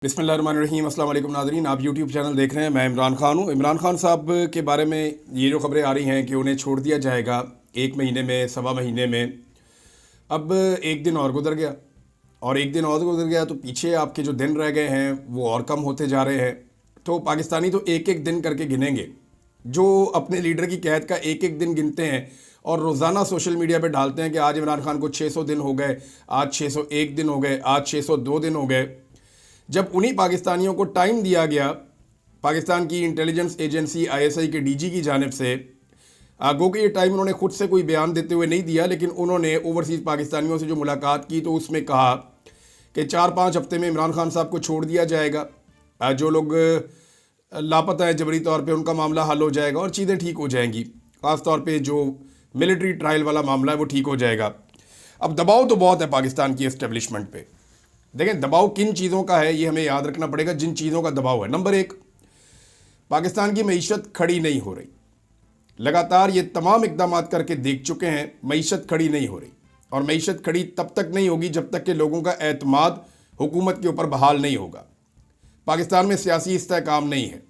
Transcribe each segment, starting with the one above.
बिस्मिल्लाहिर्रहमानिर्रहीम। अस्सलाम वालेकुम नाज़रीन, आप यूट्यूब चैनल देख रहे हैं। मैं इमरान खान हूँ। इमरान खान साहब के बारे में ये जो खबरें आ रही हैं कि उन्हें छोड़ दिया जाएगा 1 महीने में, सवा महीने में। अब एक दिन और गुजर गया और एक दिन और गुजर गया तो पीछे आपके जो दिन रह गए हैं वो और कम होते जा रहे हैं। तो पाकिस्तानी तो एक एक दिन करके गिनेंगे, जो अपने लीडर की कैद का एक एक दिन गिनते हैं और रोज़ाना सोशल मीडिया पे डालते हैं कि आज इमरान खान को 600 दिन हो गए, आज 601 दिन हो गए, आज 602 दिन हो गए। जब उन्हीं पाकिस्तानियों को टाइम दिया गया पाकिस्तान की इंटेलिजेंस एजेंसी ISI के DG की जानिब से, गो कि ये टाइम उन्होंने खुद से कोई बयान देते हुए नहीं दिया, लेकिन उन्होंने ओवरसीज़ पाकिस्तानियों से जो मुलाकात की तो उसमें कहा कि 4-5 हफ्ते में इमरान खान साहब को छोड़ दिया जाएगा। जो लोग लापता हैं जबरी तौर पे उनका मामला हल हो जाएगा और चीज़ें ठीक हो जाएंगी। ख़ास तौर पे जो मिलिट्री ट्रायल वाला मामला है वो ठीक हो जाएगा। अब दबाव तो बहुत है पाकिस्तान की एस्टेब्लिशमेंट पे। देखें, दबाव किन चीज़ों का है ये हमें याद रखना पड़ेगा। जिन चीज़ों का दबाव है, नंबर 1, पाकिस्तान की मईशत खड़ी नहीं हो रही। लगातार ये तमाम इकदाम करके देख चुके हैं, मईशत खड़ी नहीं हो रही। और मईशत खड़ी तब तक नहीं होगी जब तक कि लोगों का एतमाद हुकूमत के ऊपर बहाल नहीं होगा। पाकिस्तान में सियासी इस्तेहकाम नहीं है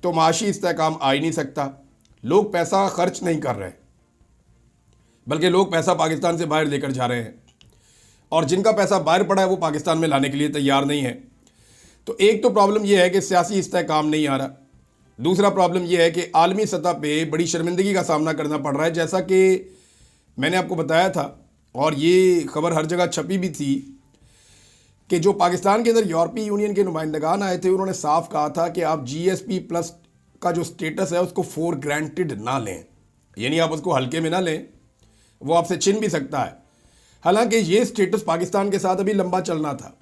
तो माशी इस्तेहकाम आ ही नहीं सकता। लोग पैसा खर्च नहीं कर रहे, बल्कि लोग पैसा पाकिस्तान से बाहर लेकर जा रहे हैं, और जिनका पैसा बाहर पड़ा है वो पाकिस्तान में लाने के लिए तैयार नहीं है। तो एक तो प्रॉब्लम यह है कि सियासी इस्तेहकाम नहीं आ रहा। दूसरा प्रॉब्लम यह है कि आलमी सतह पे बड़ी शर्मिंदगी का सामना करना पड़ रहा है। जैसा कि मैंने आपको बताया था और ये खबर हर जगह छपी भी थी कि जो पाकिस्तान के अंदर यूरोपीय यूनियन के नुमाइंदगान आए थे उन्होंने साफ कहा था कि आप GSP+ का जो स्टेटस है उसको फॉर ग्रांटेड ना लें, यानी आप उसको हल्के में ना लें, वो आपसे छिन भी सकता है। हालांकि ये स्टेटस पाकिस्तान के साथ अभी लंबा चलना था,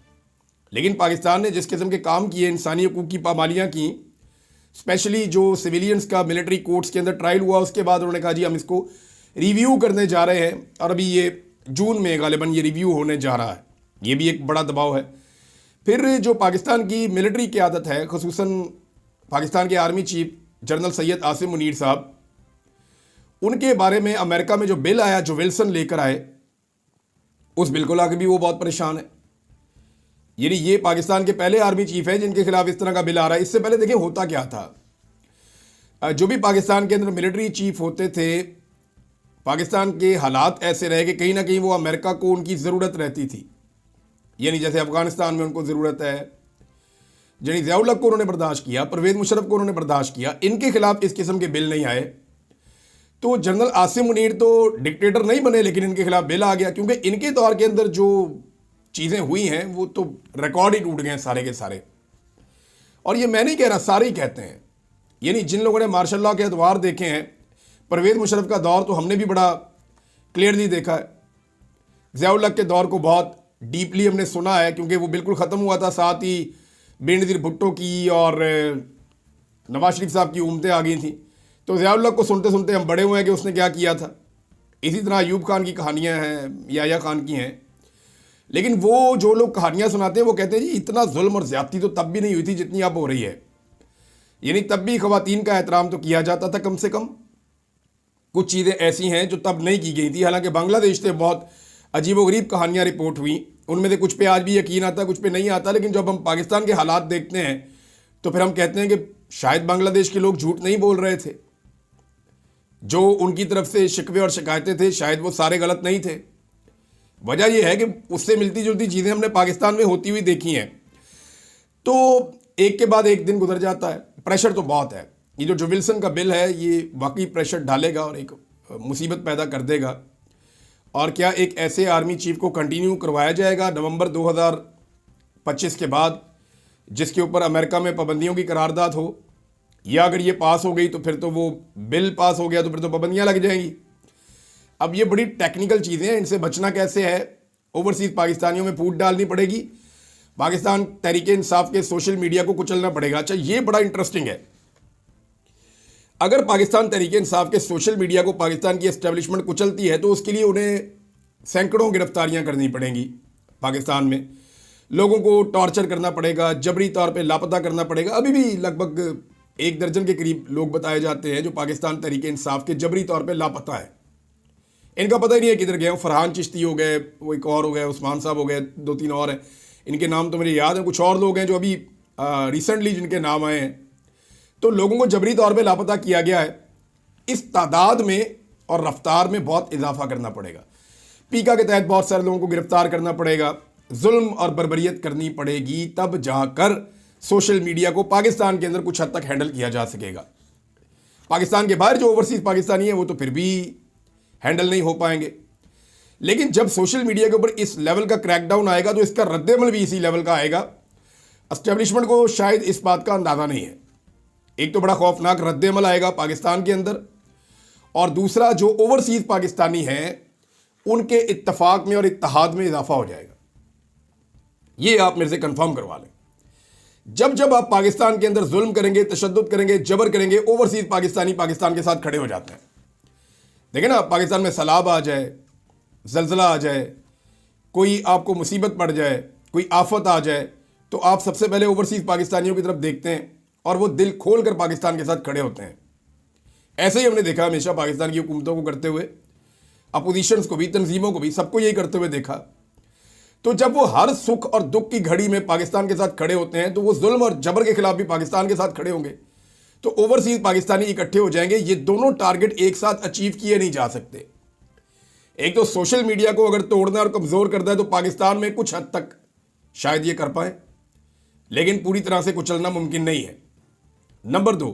लेकिन पाकिस्तान ने जिस किस्म के काम किए, इंसानी हकूक़ की पामालियाँ की, स्पेशली जो सिविलियंस का मिलिट्री कोर्ट्स के अंदर ट्रायल हुआ, उसके बाद उन्होंने कहा जी हम इसको रिव्यू करने जा रहे हैं और अभी ये जून में गालिबन ये रिव्यू होने जा रहा है। ये भी एक बड़ा दबाव है। फिर जो पाकिस्तान की मिलिट्री क़यादत है, खुसूसन पाकिस्तान के army chief general Syed Asim Munir साहब, उनके बारे में अमेरिका में जो बिल आया, जो विल्सन लेकर आए, उस बिल को लाकर भी वो बहुत परेशान है। यानी ये पाकिस्तान के पहले आर्मी चीफ हैं जिनके खिलाफ इस तरह का बिल आ रहा है। इससे पहले देखिए होता क्या था, जो भी पाकिस्तान के अंदर मिलिट्री चीफ होते थे, पाकिस्तान के हालात ऐसे रहे कि कहीं ना कहीं वो अमेरिका को उनकी ज़रूरत रहती थी। यानी जैसे अफगानिस्तान में उनको ज़रूरत है, यानी ज़िया-उल हक को उन्होंने बर्दाश्त किया, परवेज़ मुशर्रफ को उन्होंने बर्दाश्त किया, इनके खिलाफ इस किस्म के बिल नहीं आए। तो जनरल आसिम मुनीर तो डिक्टेटर नहीं बने, लेकिन इनके खिलाफ बिल आ गया, क्योंकि इनके दौर के अंदर जो चीज़ें हुई हैं वो तो रिकॉर्ड ही टूट गए हैं सारे के सारे। और ये मैं नहीं कह रहा, सारे ही कहते हैं। यानी जिन लोगों ने मार्शल लॉ के अदवार देखे हैं, परवेज़ मुशर्रफ का दौर तो हमने भी बड़ा क्लियरली देखा है। ज़िया-उल हक के दौर को बहुत डीपली हमने सुना है, क्योंकि वो बिल्कुल ख़त्म हुआ था, साथ ही बेनज़ीर भुट्टो की और नवाज शरीफ साहब की हुकूमतें आ गई थी। तो ज़िया-उल हक को सुनते सुनते हम बड़े हुए हैं कि उसने क्या किया था। इसी तरह अयूब खान की कहानियाँ हैं, याह्या खान की हैं, लेकिन वो जो लोग कहानियाँ सुनाते हैं वो कहते हैं जी इतना जुल्म और ज़्यादती तो तब भी नहीं हुई थी जितनी अब हो रही है। यानी तब भी ख़वातीन का एहतराम तो किया जाता था कम से कम। कुछ चीज़ें ऐसी हैं जो तब नहीं की गई थी। हालांकि बांग्लादेश से बहुत अजीबोगरीब कहानियाँ रिपोर्ट हुई, उनमें से कुछ पे आज भी यकीन आता, कुछ पे नहीं आता। लेकिन जब हम पाकिस्तान के हालात देखते हैं तो फिर हम कहते हैं कि शायद बांग्लादेश के लोग झूठ नहीं बोल रहे थे। जो उनकी तरफ से शिकवे और शिकायतें थे शायद वो सारे गलत नहीं थे। वजह यह है कि उससे मिलती जुलती चीज़ें हमने पाकिस्तान में होती हुई देखी हैं। तो एक के बाद एक दिन गुजर जाता है, प्रेशर तो बहुत है। ये जो विल्सन का बिल है ये वाकई प्रेशर डालेगा और एक मुसीबत पैदा कर देगा। और क्या एक ऐसे आर्मी चीफ को कंटिन्यू करवाया जाएगा नवंबर 2025 के बाद, जिसके ऊपर अमेरिका में पाबंदियों की करारदाद हो, या अगर ये पास हो गई तो फिर तो वो बिल पास हो गया तो फिर तो पाबंदियाँ लग जाएंगी। अब ये बड़ी टेक्निकल चीज़ें हैं, इनसे बचना कैसे है, ओवरसीज़ पाकिस्तानियों में फूट डालनी पड़ेगी, पाकिस्तान तहरीक इंसाफ के सोशल मीडिया को कुचलना पड़ेगा। अच्छा, ये बड़ा इंटरेस्टिंग है। अगर पाकिस्तान तहरीक इंसाफ के सोशल मीडिया को पाकिस्तान की एस्टेब्लिशमेंट कुचलती है तो उसके लिए उन्हें सैकड़ों गिरफ्तारियाँ करनी पड़ेंगी। पाकिस्तान में लोगों को टॉर्चर करना पड़ेगा, जबरी तौर पर लापता करना पड़ेगा। अभी भी लगभग 1 दर्जन के करीब लोग बताए जाते हैं जो पाकिस्तान तहरीक इंसाफ के जबरी तौर पर लापता है। इनका पता ही नहीं है किधर गए। फरहान चिश्ती हो गए, वो एक और हो गए, उस्मान साहब हो गए, 2-3 और हैं। इनके नाम तो मुझे याद है, कुछ और लोग हैं जो अभी रिसेंटली जिनके नाम आए हैं। तो लोगों को जबरी तौर पे लापता किया गया है। इस तादाद में और रफ्तार में बहुत इजाफा करना पड़ेगा। पीका के तहत बहुत सारे लोगों को गिरफ्तार करना पड़ेगा, जुल्म और बर्बरियत करनी पड़ेगी, तब जाकर सोशल मीडिया को पाकिस्तान के अंदर कुछ हद तक हैंडल किया जा सकेगा। पाकिस्तान के बाहर जो ओवरसीज पाकिस्तानी है वो तो फिर भी हैंडल नहीं हो पाएंगे। लेकिन जब सोशल मीडिया के ऊपर इस लेवल का क्रैकडाउन आएगा तो इसका रद्देमल भी इसी लेवल का आएगा। एस्टेब्लिशमेंट को शायद इस बात का अंदाजा नहीं है। एक तो बड़ा खौफनाक रद्देमल आएगा पाकिस्तान के अंदर, और दूसरा जो ओवरसीज पाकिस्तानी हैं उनके इत्तफाक में और इत्तेहाद में इजाफा हो जाएगा। ये आप मेरे से कंफर्म करवा लें। जब जब आप पाकिस्तान के अंदर जुल्म करेंगे, तशद्दुद करेंगे, जबर करेंगे, ओवरसीज पाकिस्तानी पाकिस्तान के साथ खड़े हो जाते हैं। देखें ना, पाकिस्तान में सैलाब आ जाए, जलजला आ जाए, कोई आपको मुसीबत पड़ जाए, कोई आफत आ जाए, तो आप सबसे पहले ओवरसीज पाकिस्तानियों की तरफ देखते हैं और वो दिल खोल कर पाकिस्तान के साथ खड़े होते हैं। ऐसे ही हमने देखा हमेशा पाकिस्तान की हुकूमतों को करते हुए, अपोजिशंस को भी, तंजीमों को भी, सबको यही करते हुए देखा। तो जब वो हर सुख और दुख की घड़ी में पाकिस्तान के साथ खड़े होते हैं तो वो जुल्म और जबर के खिलाफ भी पाकिस्तान के साथ खड़े होंगे। तो ओवरसीज पाकिस्तानी इकट्ठे हो जाएंगे। ये दोनों टारगेट एक साथ अचीव किए नहीं जा सकते। एक तो सोशल मीडिया को अगर तोड़ना और कमजोर करना है तो पाकिस्तान में कुछ हद तक शायद ये कर पाए, लेकिन पूरी तरह से कुचलना मुमकिन नहीं है। नंबर 2,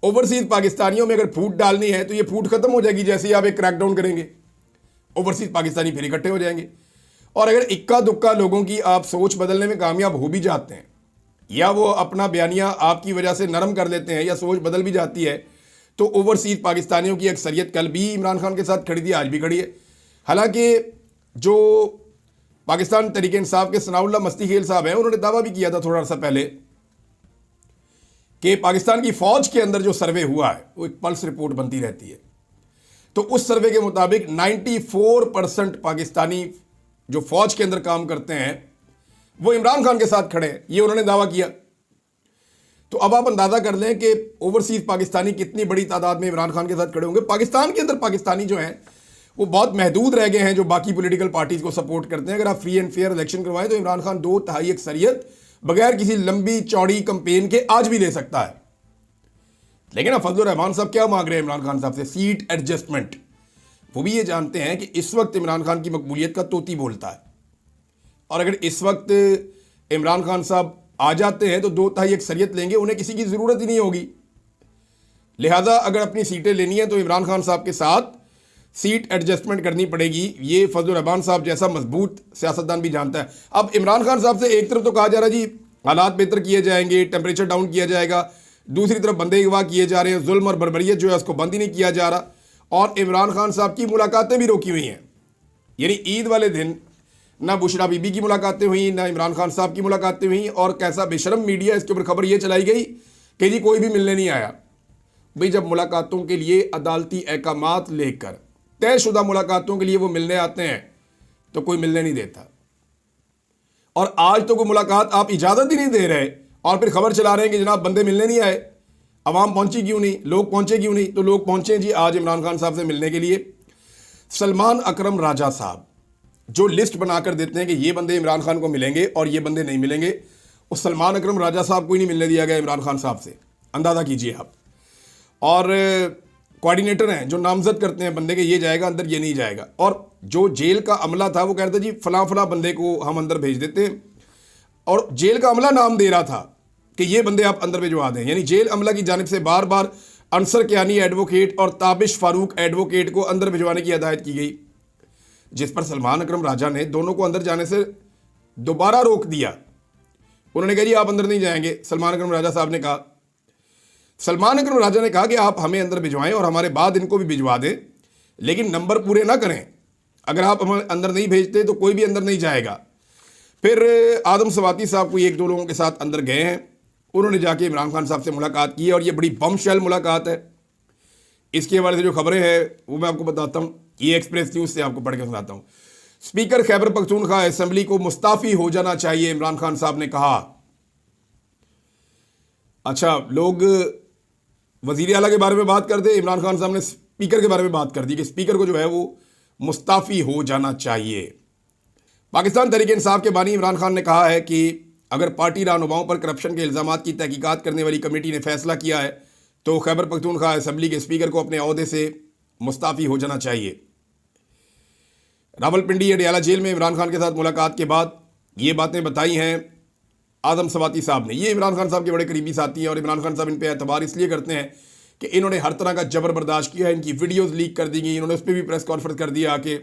ओवरसीज पाकिस्तानियों में अगर फूट डालनी है तो ये फूट खत्म हो जाएगी जैसे ही आप एक क्रैकडाउन करेंगे। ओवरसीज पाकिस्तानी फिर इकट्ठे हो जाएंगे। और अगर इक्का दुक्का लोगों की आप सोच बदलने में कामयाब हो भी जाते हैं, या वो अपना बयानिया आपकी वजह से नरम कर लेते हैं, या सोच बदल भी जाती है, तो ओवरसीज पाकिस्तानियों की अक्सरियत कल भी इमरान खान के साथ खड़ी थी, आज भी खड़ी है। हालांकि जो पाकिस्तान तहरीक इंसाफ के सनाउल्लाह मस्ती खेल साहब हैं, उन्होंने दावा भी किया था थोड़ा सा पहले कि पाकिस्तान की फौज के अंदर जो सर्वे हुआ है वो एक पल्स रिपोर्ट बनती रहती है। तो उस सर्वे के मुताबिक 94% पाकिस्तानी जो फौज के अंदर काम करते हैं वो इमरान खान के साथ खड़े हैं, ये उन्होंने दावा किया। तो अब आप अंदाजा कर लें कि ओवरसीज पाकिस्तानी कितनी बड़ी तादाद में इमरान खान के साथ खड़े होंगे। पाकिस्तान के अंदर पाकिस्तानी जो हैं वो बहुत महदूद रह गए हैं जो बाकी पॉलिटिकल पार्टीज को सपोर्ट करते हैं। अगर आप फ्री एंड फेयर इलेक्शन करवाएं तो इमरान खान 2/3 अक्सरियत बगैर किसी लंबी चौड़ी कंपेन के आज भी ले सकता है। लेकिन अब फजलुर रहमान साहब क्या मांग रहे हैं इमरान खान साहब से? Seat adjustment. वो भी ये जानते हैं कि इस वक्त इमरान खान की मकबूलियत का तोती बोलता है, और अगर इस वक्त इमरान खान साहब आ जाते हैं तो 2/3 अक्सरियत लेंगे, उन्हें किसी की ज़रूरत ही नहीं होगी। लिहाजा अगर अपनी सीटें लेनी है तो इमरान खान साहब के साथ सीट एडजस्टमेंट करनी पड़ेगी। ये फजलुर रहमान साहब जैसा मजबूत सियासतदान भी जानता है। अब इमरान खान साहब से एक तरफ तो कहा जा रहा है जी हालात बेहतर किए जाएंगे, टेम्परेचर डाउन किया जाएगा, दूसरी तरफ बंदे अगवा किए जा रहे हैं, जुल्म और बर्बरियत जो है उसको बंद ही नहीं किया जा रहा, और इमरान खान साहब की मुलाकातें भी रोकी हुई हैं। यानी ईद वाले दिन ना बुशरा बीबी की मुलाकातें हुई, ना इमरान खान साहब की मुलाकातें हुई, और कैसा बेशरम मीडिया इसके ऊपर खबर ये चलाई गई कि जी कोई भी मिलने नहीं आया। भाई जब मुलाकातों के लिए अदालती अहकामात लेकर तयशुदा मुलाकातों के लिए वो मिलने आते हैं तो कोई मिलने नहीं देता, और आज तो कोई मुलाकात आप इजाज़त ही नहीं दे रहे और फिर खबर चला रहे हैं कि जनाब बंदे मिलने नहीं आए। अवाम पहुंची क्यों नहीं, लोग पहुंचे क्यों नहीं? तो लोग पहुंचे जी आज इमरान खान साहब से मिलने के लिए। सलमान अकरम राजा साहब जो लिस्ट बनाकर देते हैं कि ये बंदे इमरान खान को मिलेंगे और ये बंदे नहीं मिलेंगे, उस सलमान अकरम राजा साहब को ही नहीं मिलने दिया गया इमरान खान साहब से, अंदाज़ा कीजिए आप। और कोऑर्डिनेटर हैं जो नामजद करते हैं बंदे के, ये जाएगा अंदर, ये नहीं जाएगा। और जो जेल का अमला था वो कह रहा था जी फलां फलां बंदे को हम अंदर भेज देते हैं, और जेल का अमला नाम दे रहा था कि ये बंदे आप अंदर भिजवा दें। यानी जेल अमला की जानिब से बार बार अंसर कियानी एडवोकेट और ताबिश फारूक एडवोकेट को अंदर भिजवाने की हिदायत की गई, जिस पर सलमान अकरम राजा ने दोनों को अंदर जाने से दोबारा रोक दिया। उन्होंने कहा जी आप अंदर नहीं जाएंगे। सलमान अकरम राजा साहब ने कहा, सलमान अकरम राजा ने कहा कि आप हमें अंदर भिजवाएं और हमारे बाद इनको भी भिजवा दें, लेकिन नंबर पूरे ना करें। अगर आप हमें अंदर नहीं भेजते तो कोई भी अंदर नहीं जाएगा। फिर आदम सवाती साहब कोई 1-2 लोगों के साथ अंदर गए हैं, उन्होंने जाके इमरान खान साहब से मुलाकात की, और ये बड़ी बमशेल मुलाकात है। इसके हवाले से जो खबरें हैं वो मैं आपको बताता हूँ, ये एक्सप्रेस न्यूज़ से आपको पढ़ के सुनाता हूँ। स्पीकर खैबर पख्तूनख्वा असेंबली को मुस्ताफ़ी हो जाना चाहिए, इमरान खान साहब ने कहा। अच्छा, लोग वज़ीर आला के बारे में बात करते, इमरान खान साहब ने स्पीकर के बारे में बात कर दी कि स्पीकर को जो है वो मुस्ताफ़ी हो जाना चाहिए। पाकिस्तान तहरीक इंसाफ के बानी इमरान खान ने कहा है कि अगर पार्टी रहनुमाओं पर करप्शन के इल्ज़ामात की तहकीकात करने वाली कमेटी ने फैसला किया है तो खैबर पख्तूनख्वा असम्बली के स्पीकर को अपने ओहदे से मुस्ताफ़ी हो जाना चाहिए। रावलपिंडी अडियाला जेल में इमरान खान के साथ मुलाकात के बाद ये बातें बताई हैं आज़म सवाती साहब ने। ये इमरान खान साहब के बड़े करीबी साथी हैं और इमरान खान साहब इन पर एतबार इसलिए करते हैं कि इन्होंने हर तरह का जबर बर्दाश्त किया है। इनकी वीडियोज़ लीक कर दी गई, इन्होंने उस पर भी प्रेस कॉन्फ्रेंस कर दिया कि